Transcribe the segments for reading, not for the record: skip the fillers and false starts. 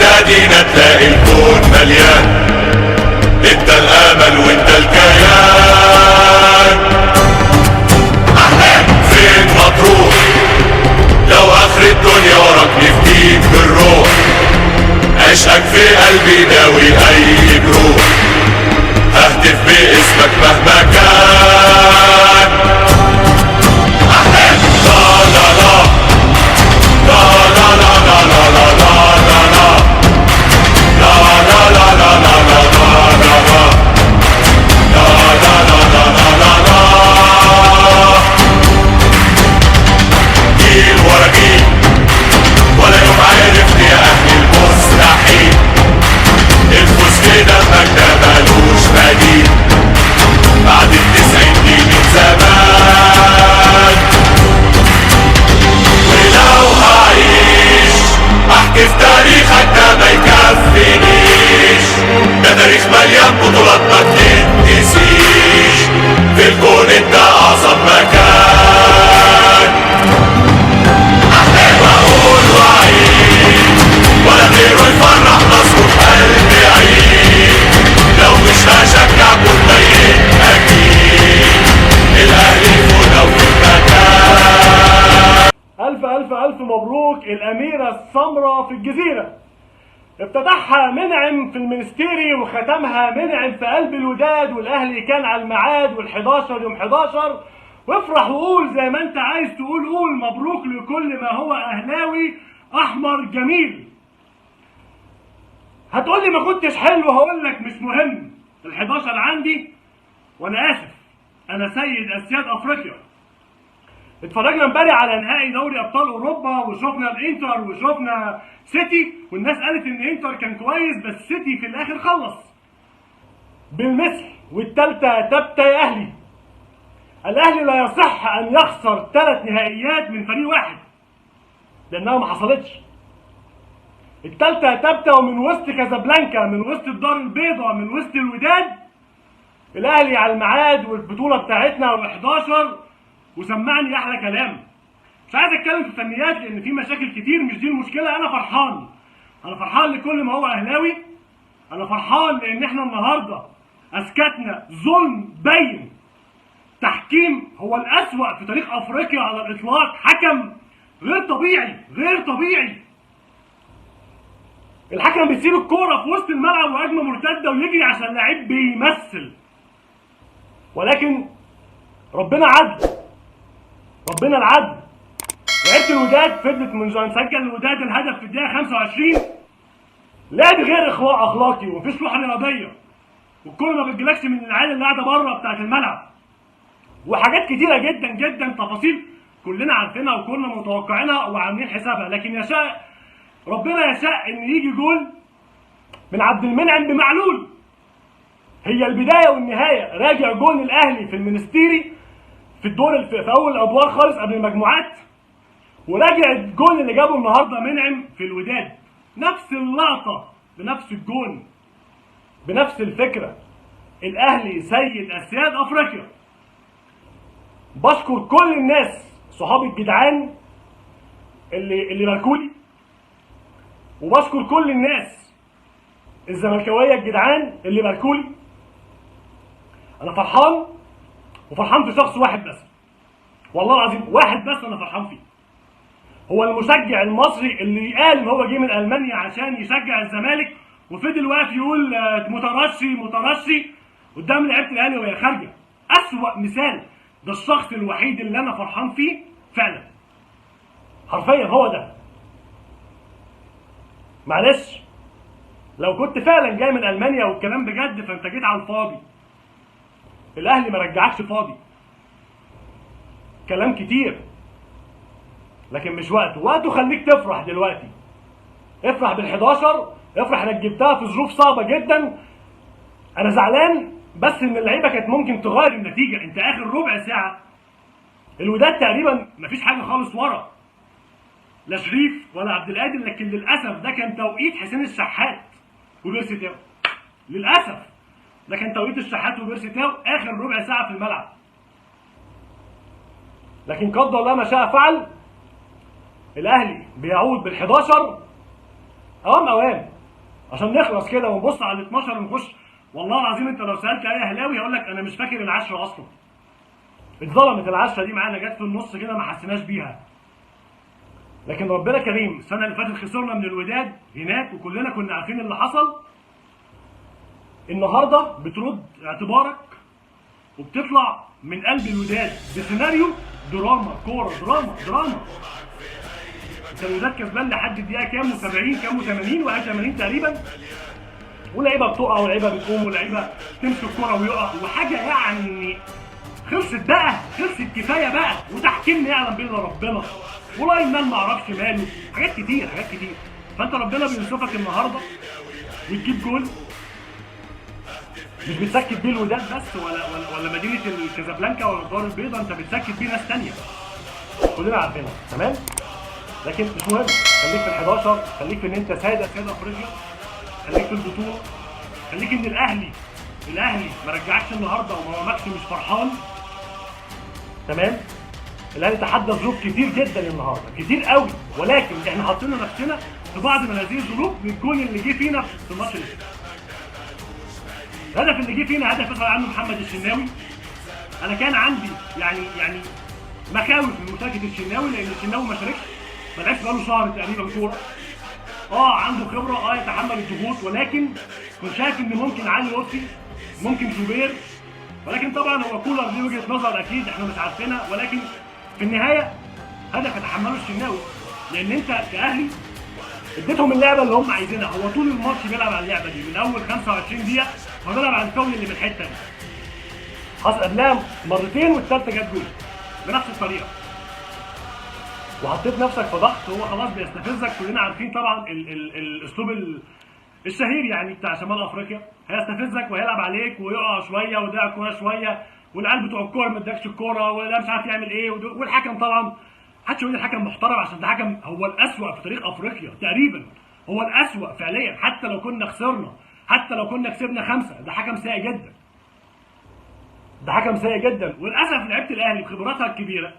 تنادينا تلاقي الكون مليان، انت الامل وانت الكيان. فين مطروح لو اخر الدنيا وراك نفديك بالروح، عشقك في قلبي داوي اي جروح، ههتف باسمك مهما كان. لا لا لا لا لا لا لا لا لا مليان بطولات ما تنسيش، في الكون انت اعظم مكان. بقول وعيد ولا غيره يفرح نصره في قلبي عيد، لو مش هشجع كل ميت اكيد الاهلي فوق وفي المكان. الف الف الف مبروك الاميرة السمراء في الجزيرة. افتتحها منعم في المنستيري وختمها منعم في قلب الوداد، والاهلي كان على الميعاد وال11 يوم 11. وافرح وقول زي ما انت عايز تقول، قول مبروك لكل ما هو اهلاوي احمر جميل. هتقولي ما كنتش حلو، هقول لك مش مهم، ال11 عندي وانا اسف، انا سيد اسياد افريقيا. اتفرجنا امبارح على نهائي دوري ابطال اوروبا وشفنا الانتر وشفنا سيتي، والناس قالت ان انتر كان كويس بس سيتي في الاخر خلص بالمثل. والتالتة تبتة يا اهلي، الاهلي لا يصح ان يخسر 3 نهائيات من فريق واحد لانها ما حصلتش. التالتة تبتة ومن وسط كازابلانكا، من وسط الدار البيضاء، من وسط الوداد. الاهلي على الميعاد والبطولة بتاعتنا و11، وسمعني احلى كلام. مش عايز اتكلم في الفنيات لان في مشاكل كتير، مش دي المشكله. انا فرحان لكل ما هو اهلاوي. انا فرحان لان احنا النهارده اسكتنا ظلم بين. تحكيم هو الاسوأ في تاريخ افريقيا على الاطلاق، حكم غير طبيعي. الحكم بيسيب الكوره في وسط الملعب وهجمه مرتده ويجري عشان لعيب بيمثل، ولكن ربنا عدل، ربنا العدل. لعيبه الوداد فضلت من سجل الوداد الهدف في الدقيقه 25 لعب غير اخلاقي ومفيش روح رياضيه، والكوره ما بتجيلكش من العيال اللي قاعده بره بتاعت الملعب، وحاجات كتيره جدا تفاصيل كلنا عارفينها وكنا متوقعينها وعاملين حسابها. لكن يشاء ربنا يشاء ان يجي جول من عبد المنعم بمعلول. هي البدايه والنهايه. راجع جول الاهلي في المنستيري في الدور في اول الادوار خالص قبل المجموعات، وراجع الجون اللي جابه النهارده منعم في الوداد، نفس اللقطه بنفس الجون بنفس الفكره. الاهلي سيد اسياد افريقيا. بشكر كل الناس صحابي الجدعان اللي باركولي، وبشكر كل الناس الزملكاويه الجدعان اللي باركولي. انا فرحان، وفرحان في شخص واحد بس، والله العظيم واحد بس انا فرحان فيه، هو المشجع المصري اللي قال ان هو جه من المانيا عشان يشجع الزمالك وفضل واقف يقول مترشي قدام لعيبه الاهلي وهي خارجه. اسوأ مثال. ده الشخص الوحيد اللي انا فرحان فيه فعلا، حرفيا هو ده. معلش لو كنت فعلا جاي من المانيا والكلام بجد فانت جيت على الفاضي. الاهلي ما رجعكش فاضي، كلام كتير لكن مش وقته. خليك تفرح دلوقتي، افرح بال11 افرح انك جبتها في ظروف صعبه جدا. انا زعلان بس ان اللعيبه كانت ممكن تغير النتيجه. انت اخر ربع ساعه الوداد تقريبا مفيش حاجه خالص ورا، لا شريف ولا عبد القادر، لكن للاسف ده كان توقيت حسين الشحات وبيرسي تاو. للاسف ده كان توقيت الشحات وبيرسي تاو اخر ربع ساعه في الملعب. لكن قدر الله ما شاء فعل، الاهلي بيعود بال11 اوام عشان نخلص كده ونبص على ال12 ونخش. والله العظيم انت لو سالت اي اهلاوي هيقول لك انا مش فاكر العشره اصلا. اتظلمت العشره دي معانا، جت في النص كده ما حسيناش بيها. لكن ربنا كريم، السنه اللي فاتت خسرنا من الوداد هناك وكلنا كنا عارفين اللي حصل. النهارده بترد اعتبارك وبتطلع من قلب الوداد بسيناريو دراما، كوره دراما. انت الوداد كسبان لحد الدقيقه كام و70 كام و80 و81 تقريبا، ولعيبه بتقع ولعيبه بتقوم ولعيبه تمسك الكوره ويقع وحاجه يعني خلصت بقى، خلصت كفايه بقى. وتحكيم يعلم بينا ربنا، ولاين مان ما اعرفش ماله، حاجات كتير. فانت ربنا بينصفك النهارده وتجيب جول مش بتسكت بيه الوداد بس ولا مدينه الكازابلانكا ولا الدار البيضاء، انت بتسكت بيه ناس ثانيه كلنا عارفينها. تمام؟ لكن مش مهم، خليك في ال11، خليك في ان انت ساده افريقيا، خليك في البطوله، خليك ان الاهلي ما رجعكش النهارده وما رمكش مش فرحان. تمام؟ الاهلي تحدى ظروف كتير جدا النهارده، كتير قوي، ولكن احنا حاطين نفسنا في بعض من هذه الظروف بالجول اللي جه فينا في الماتش اللي فات. الهدف اللي جه فينا هدف يسأل عنه محمد الشناوي. انا كان عندي يعني مخاوف من مشاركه الشناوي، لان الشناوي ما شاركش، ما لعبش بقاله شهر تقريبا كوره. عنده خبره، يتحمل الضغوط، ولكن كنت شايف ان ممكن علي لطفي، ممكن جوبير، ولكن طبعا هو كولر ليه وجهه نظر اكيد احنا مش عارفينها. ولكن في النهايه هدف يتحمله الشناوي، لان انت كاهلي اديتهم اللعبه اللي هم عايزينها. هو طول الماتش بيلعب على اللعبه دي من اول 25 دقيقه، هو بيلعب على الفاول اللي من الحته دي. حصل قبلها مرتين والثالثه جت جول بنفس الطريقه، وحطيت نفسك في ضغط. هو خلاص بيستفزك، كلنا عارفين طبعا الاسلوب الشهير يعني بتاع شمال افريقيا، هيستفزك وهيلعب عليك ويقع شويه ويضيع الكوره شويه، والعيال بتوع الكوره ما ادكش الكوره ولا مش عارف يعمل ايه، والحكم طبعا محدش يقول الحكم محترم عشان ده حكم هو الاسوأ في تاريخ افريقيا تقريبا، هو الاسوأ فعليا. حتى لو كنا خسرنا، حتى لو كنا كسبنا 5، ده حكم سيء جدا، ده حكم سيء جدا. وللاسف لعيبه الاهلي بخبراتها الكبيره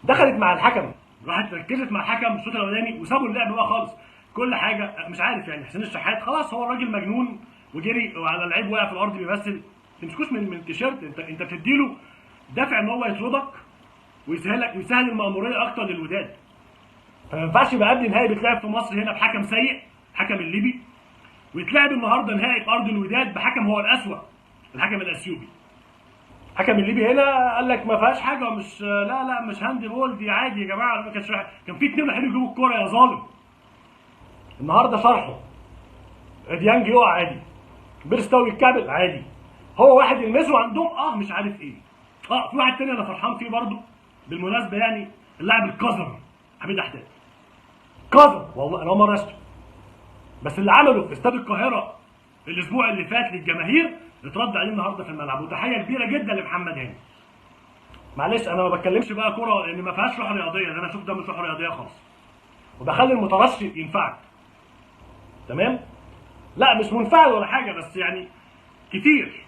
دخلت مع الحكم، راحت ركزت مع الحكم الشوط الاولاني وسابوا اللعب بقى خالص. كل حاجه مش عارف يعني حسين الشحات خلاص هو الراجل مجنون وجري وعلى اللعيب واقع في الارض بيمثل. ما تمسكوش من التيشيرت، انت بتديله دافع ان هو يطردك ويسهل المأموريه اكتر للوداد. فما ينفعش يبقى قبل نهائي بيتلعب في مصر هنا بحكم سيء، حكم الليبي، ويتلعب النهارده نهائي في ارض الوداد بحكم هو الاسوأ، الحكم الاثيوبي. حكم الليبي هنا قال لك ما فيهاش حاجه، مش لا مش هاند بول دي عادي يا جماعه، ما كانش كان في 2 رايحين يجيبوا الكوره يا ظالم. النهارده شرحه ديانج يقع عادي، بيرستاوي يتكعبل عادي، هو واحد يلمسه عندهم مش عارف ايه. في واحد تاني انا فرحان فيه برضه بالمناسبه، يعني اللاعب القذر حميد حداد. قذر والله، انا اول مره اشتم، بس اللي عمله في استاد القاهره الاسبوع اللي فات للجماهير اترد عليه النهارده في الملعب، وتحيه كبيره جدا لمحمد هاني. معلش انا ما بتكلمش بقى كوره لان ما فيهاش روح رياضيه، انا اشوف ده مش روح رياضيه خالص، وبخلي المترشح ينفعك. تمام؟ لا مش منفعل ولا حاجه، بس يعني كتير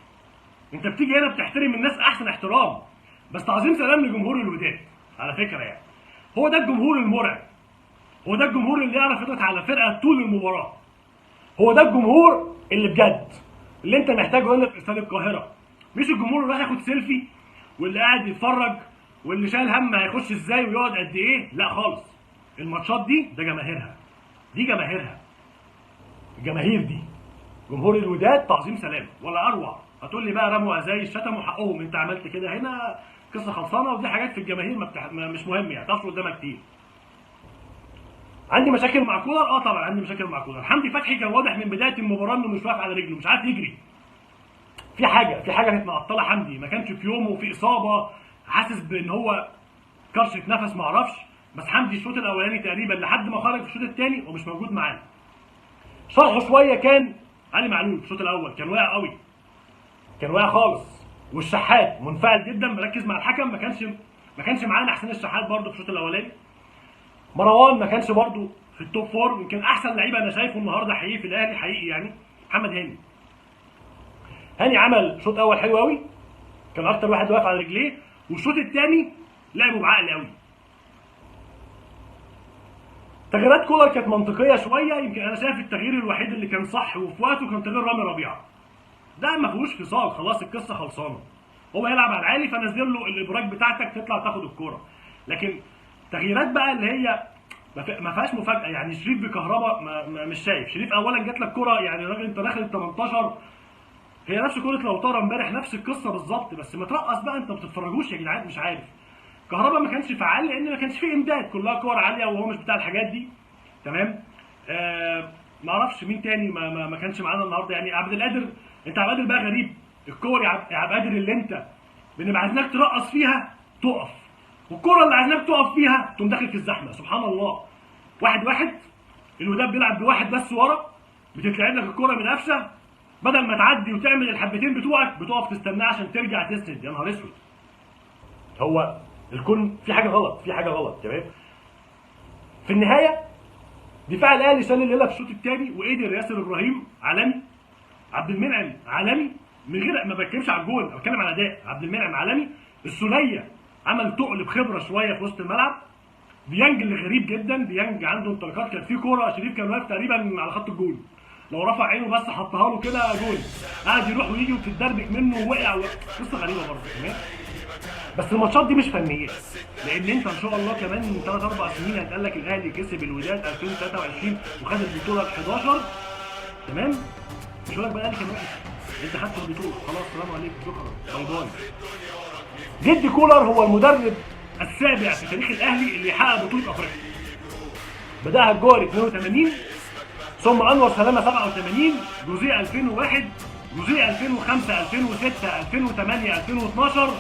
انت بتيجي هنا بتحترم الناس احسن احترام، بس تعظيم سلام لجمهور الوداد على فكره. يعني هو ده الجمهور المرعب، هو ده الجمهور اللي يعرف يضغط على فرقه طول المباراه، هو ده الجمهور اللي بجد اللي انت محتاجه هنا في استاد القاهره، مش الجمهور اللي راح ياخد سيلفي واللي قاعد يتفرج واللي شايل هم هيخش ازاي ويقعد قد ايه. لا خالص، الماتشات دي ده جماهيرها، دي جماهيرها، الجماهير دي جمهور الوداد تعظيم سلام ولا اروع. هتقول لي بقى رموا ازاي شتموا حقهم، انت عملت كده هنا قصه خلصانه، ودي حاجات في الجماهير مش مهم يعني تفرق قدامك كتير. عندي مشاكل مع كولر، طبعا عندي مشاكل مع كولر. حمدي فتحي كان واضح من بدايه المباراه انه مش واقف على رجله، مش عارف يجري. في حاجه كانت معطله حمدي، ما كانش في يومه، في اصابه، حاسس بان هو كرشه نفس ما اعرفش. بس حمدي الشوط الاولاني تقريبا لحد ما خرج في الشوط الثاني ومش موجود معانا. صرحه شويه كان علي معلول في الشوط الاول، كان واقع قوي، كان واقع خالص. والشحات منفعل جدا مركز مع الحكم، ما كانش معانا حسين الشحات برده في الشوط الاولاني. مروان ما كانش برده في التوب فور، يمكن احسن لعيبه انا شايفه النهارده حقيقي في الاهلي حقيقي يعني محمد هاني عمل شوط اول حلو قوي، كان اكتر واحد واقف على رجليه، والشوط الثاني لعبوا بعقل قوي. تغييرات كولر كانت منطقيه شويه، يمكن انا شايف التغيير الوحيد اللي كان صح وفي وقته كان تغيير رامي ربيعه. ده ما فيهوش فصال، خلاص القصه خلصانه. هو يلعب على العالي فنزل له الابراج بتاعتك تطلع تاخد الكوره. لكن تغييرات بقى اللي هي ما فيهاش مفاجاه، يعني شريف بكهرباء مش شايف. شريف اولا جات لك كوره، يعني الراجل انت داخل ال 18 هي نفس كوره لوتارا امبارح، نفس القصه بالظبط، بس ما ترقص بقى، انت ما بتتفرجوش يا جدعان؟ مش عارف. كهرباء ما كانش فعال لان ما كانش فيه امداد، كلها كور عاليه وهو مش بتاع الحاجات دي. تمام. ما اعرفش مين تاني ما كانش معانا النهارده، يعني عبد القادر. انت عبد القادر بقى غريب، الكور يا عبد القادر اللي انت بنبقى عايزينك ترقص فيها تقف، والكوره اللي عايزينك تقف فيها تقوم داخل في الزحمه. سبحان الله. 1-1 الوداد بيلعب بواحد بس ورا، بتتلعب لك الكوره من قفشه، بدل ما تعدي وتعمل الحبتين بتوعك بتقف تستناه عشان ترجع تسند. يا نهار اسود. هو الكون في حاجه غلط، في حاجه غلط. تمام. في النهايه دفاع الاهلي شال الليله في الشوط الثاني، وقدر ياسر ابراهيم عالمي، عبد المنعم عالمي، من غير ما بتكلمش على الجول، انا بتكلم على اداء. عبد المنعم عالمي، السوليه عمل تقل بخبره شويه في وسط الملعب. ديانج اللي غريب جدا، ديانج عنده انطلاقات، كان في كوره شريف كان واقف تقريبا على خط الجول، لو رفع عينه بس حطها له كده جول، قاعد يروح ويجي وتتدربك منه ووقع قصه غريبه برضه. تمام. بس الماتشات دي مش فنيات، لان انت ان شاء الله كمان 3 4 سنين هيتقال لك الاهلي كسب الوداد 2023 وخد البطوله ال 11. تمام. مش هقول لك بقى الاهلي كان وحش، انت خدت البطوله خلاص، السلام عليكم، شكرا، باي باي. جدي كولر هو المدرب السابع في تاريخ الاهلي اللي يحقق بطوله افريقيا. بداها الجوهري 82، ثم انور سلامه 87، جوزيه 2001، جوزيه 2005 2006 2008 2012،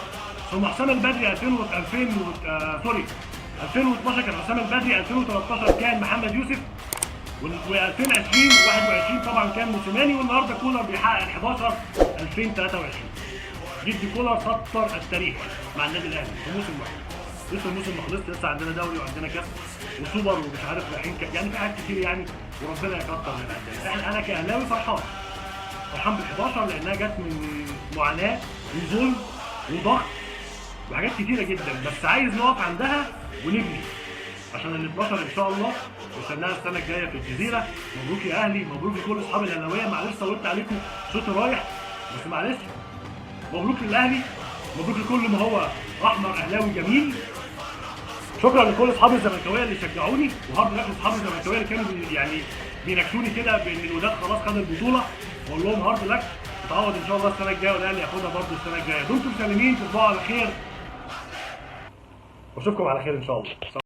ثم حسام البدري 2012 كان حسام البدري، 2013 كان محمد يوسف، و2020 21 طبعا كان موسيماني، والنهارده كولر بيحقق ال 11 2023. جدي كولر سطر التاريخ مع النادي الاهلي في موسم واحد. لسه الموسم ما خلصش، لسه عندنا دوري وعندنا كاس وسوبر ومش عارف رايحين يعني في حاجات كتير يعني، وربنا يكتر من عندنا. انا كاهلاوي فرحان بال 11 لانها جت من معاناه وظلم وضغط وحاجات كتيره جدا، بس عايز نقف عندها ونبني عشان ال 12 ان شاء الله نستناها السنه الجايه في الجزيره. مبروك يا اهلي، مبروك لكل اصحاب الاهلاويه. معلش طولت عليكم صوتي رايح بس معلش. مبروك للاهلي، مبروك لكل ما هو احمر اهلاوي جميل. شكرا لكل اصحابي الزملكاويه اللي شجعوني، وهارد لك اصحابي الزملكاويه اللي كانوا يعني بيناقشوني كده بان الوداد خلاص خد البطوله، بقول لهم هارد لك، تعوض ان شاء الله السنه الجايه والاهلي ياخدها برضه السنه الجايه. دمتم سالمين، تصبحوا على خير واشوفكم على خير ان شاء الله.